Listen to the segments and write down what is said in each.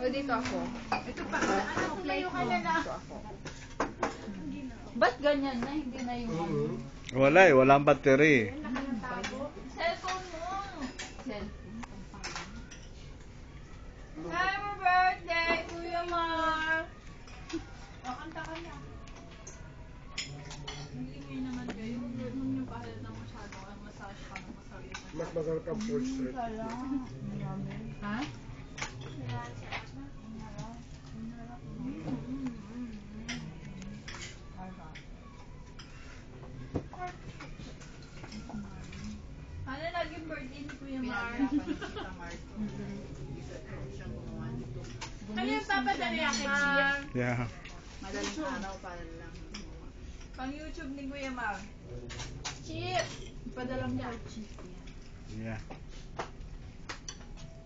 O, dito ako. Ito pa. Ano, play ka na na. Dito ako. Ba't ganyan na? Hindi na yung Wala eh, walang battery. cellphone mo. Cellphone. Happy birthday, Kuya Mar! Kanta ka na. Hindi naman kayo. Huwag niyo pahalat ng masyado. Ang massage pa ng masarili. Mas masarap ang portrait. Ha? Ano naging birthday ni Kuya Mar? Ano yung papadali akin, Chief? Yeah. Madaling araw para lang. Pang YouTube ni Kuya Mar. Chief! Padalang niya. Yeah.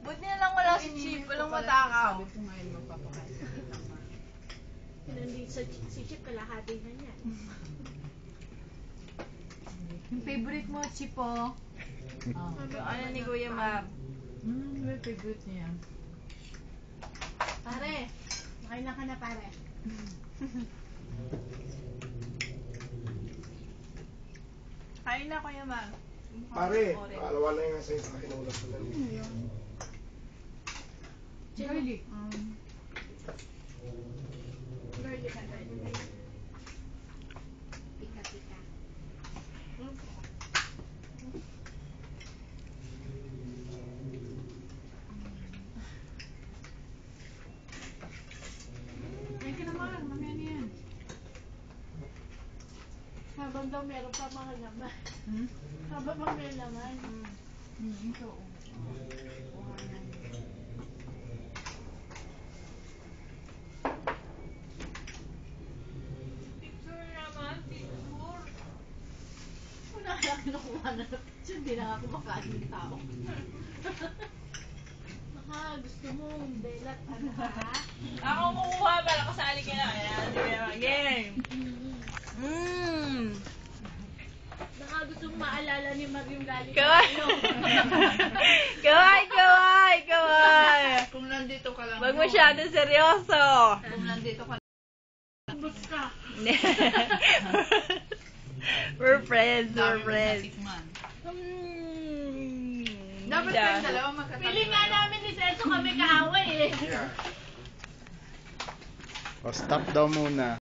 Buti na lang wala si Chief. Walang matakaw. Nandito si Chief, kalahati na niya. Yung favorite mo, Chief, oh. Ano ni Kuya Mar? May favorite niya. Pare, makailan ka na pare. Kain na, Kuya Mar. Pare, alawa na yung sa'yo sa kinulat ko na. Garlic. Garlic ka na. Tika-tika. Kain ka naman. Mamaya na yan. Habang daw meron pa mga laman. Habang may laman. Ito, oh. Picture naman, picture. Wala lang nakuha na picture. Hindi na ako makain ng tao. Baka gusto mo belat ano ka ha? Ako kukuha para kasali ka na. Ayan, game. Baka gusto mo maalala ni Mar yung galing Kaway! Kaway! Kung nandito ka lang. Huwag masyadong seryoso. Kung nandito ka lang. Bus ka. We're friends, we're Dami mong friends. natikman. Mm. Dapat Yeah. kayong dalawa magkatabi. Piling nga namin ni Celso kami kaaway eh. Yeah. O, stop daw muna.